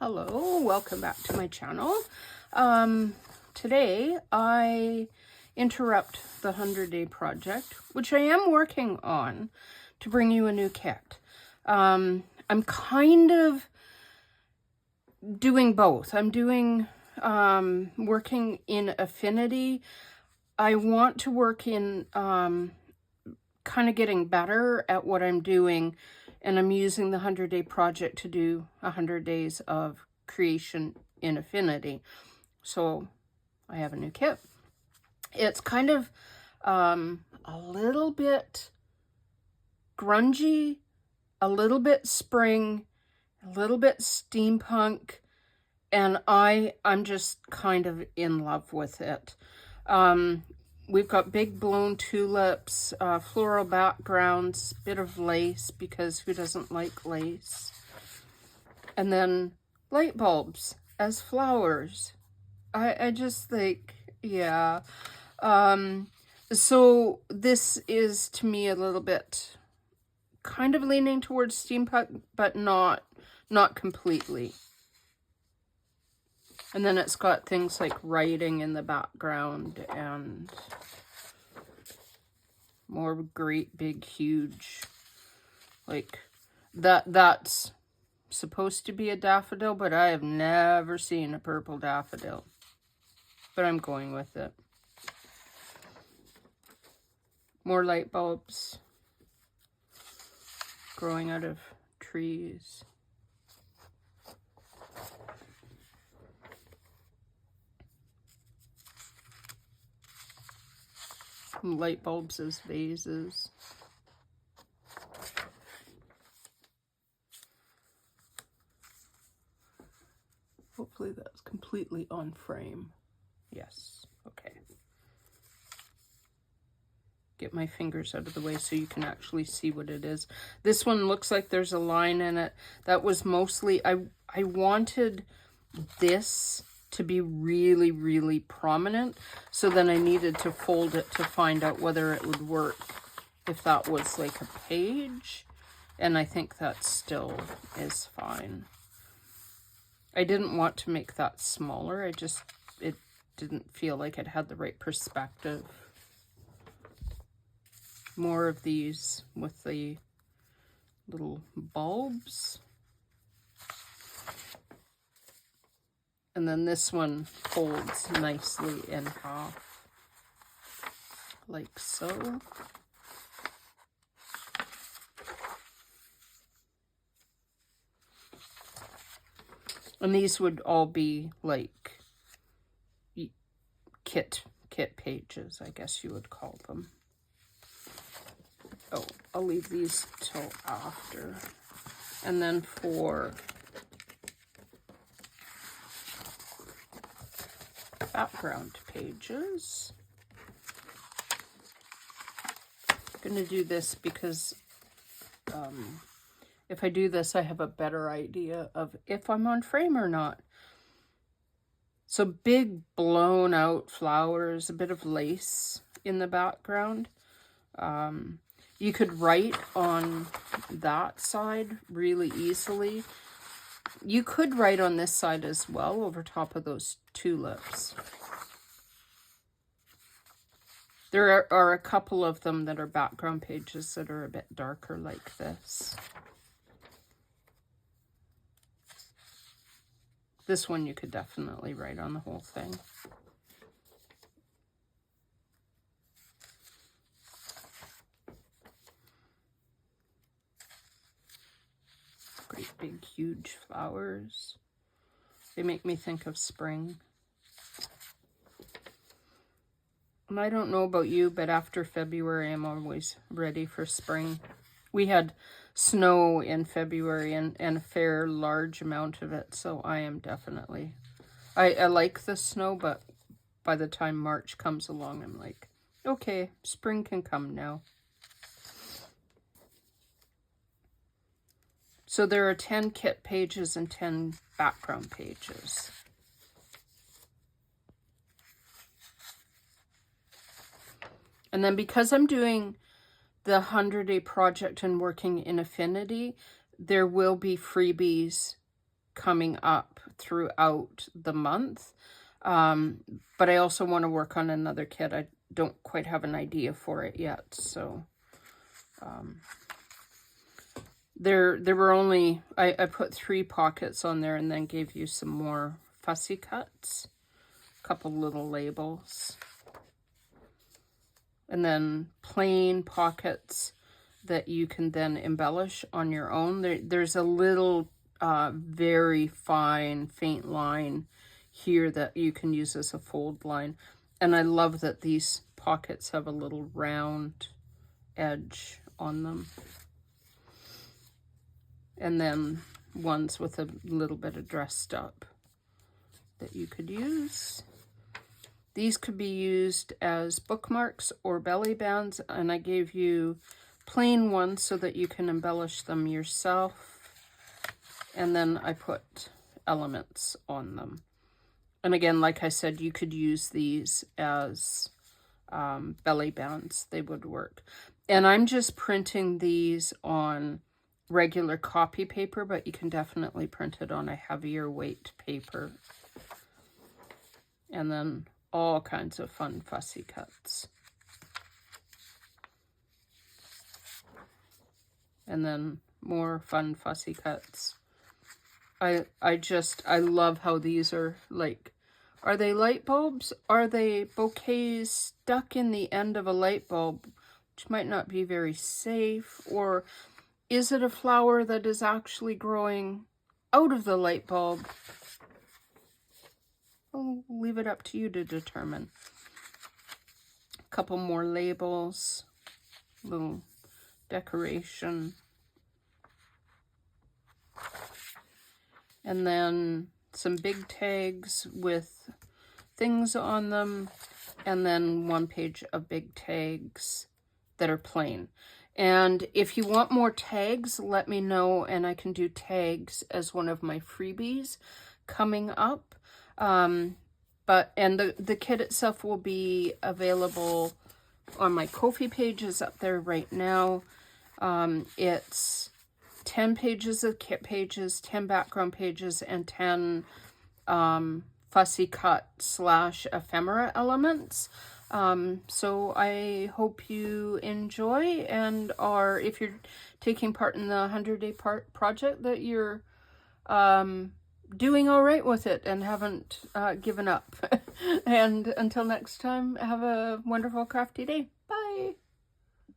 Hello, welcome back to my channel. Today I interrupt the 100-day project, which I am working on, to bring you a new kit. I'm kind of doing both. I'm doing working in affinity. I want to work in kind of getting better at what I'm doing, and I'm using the 100-day project to do 100 days of creation in affinity. So I have a new kit. It's kind of a little bit grungy, a little bit spring, a little bit steampunk, and I'm just kind of in love with it. We've got big blown tulips, floral backgrounds, bit of lace, because who doesn't like lace? And then light bulbs as flowers. I just think, yeah. So this is, to me, a little bit kind of leaning towards steampunk, but not completely. And then it's got things like writing in the background and more great big huge, like that's supposed to be a daffodil, but I have never seen a purple daffodil. But I'm going with it. More light bulbs growing out of trees. Light bulbs as vases. Hopefully that's completely on frame. Yes, okay. Get my fingers out of the way so you can actually see what it is. This one looks like there's a line in it. That was mostly, I wanted this to be really, really prominent. So then I needed to fold it to find out whether it would work if that was like a page. And I think that still is fine. I didn't want to make that smaller. It didn't feel like it had the right perspective. More of these with the little bulbs. And then this one folds nicely in half, like so. And these would all be like kit pages, I guess you would call them. Oh, I'll leave these till after. And then for background pages, I'm going to do this because if I do this, I have a better idea of if I'm on frame or not. So big blown out flowers, a bit of lace in the background. You could write on that side really easily. You could write on this side as well, over top of those tulips. There are a couple of them that are background pages that are a bit darker like this. This one you could definitely write on the whole thing. Great big huge flowers. They make me think of spring. And I don't know about you, but after February, I'm always ready for spring. We had snow in February and a fair large amount of it, so I am definitely... I like the snow, but by the time March comes along, I'm like, okay, spring can come now. So there are 10 kit pages and 10 background pages. And then because I'm doing the 100-day project and working in affinity, there will be freebies coming up throughout the month. But I also want to work on another kit. I don't quite have an idea for it yet, so there were only, I put 3 pockets on there and then gave you some more fussy cuts, a couple little labels, and then plain pockets that you can then embellish on your own. There's a little very fine, faint line here that you can use as a fold line. And I love that these pockets have a little round edge on them. And then ones with a little bit of dressed up that you could use. These could be used as bookmarks or belly bands, and I gave you plain ones so that you can embellish them yourself. And then I put elements on them. And again, like I said, you could use these as belly bands. They would work. And I'm just printing these on regular copy paper, but you can definitely print it on a heavier weight paper. And then all kinds of fun fussy cuts. And then more fun fussy cuts. I love how these are like, are they light bulbs? Are they bouquets stuck in the end of a light bulb, which might not be very safe? Or is it a flower that is actually growing out of the light bulb? I'll leave it up to you to determine. A couple more labels, little decoration. And then some big tags with things on them. And then 1 page of big tags that are plain. And if you want more tags, let me know, and I can do tags as one of my freebies coming up. And the kit itself will be available on my Ko-fi pages up there right now. It's 10 pages of kit pages, 10 background pages, and 10 fussy cut / ephemera elements. So I hope you enjoy and are, if you're taking part in the 100-day project, that you're doing all right with it and haven't given up. And until next time, have a wonderful crafty day.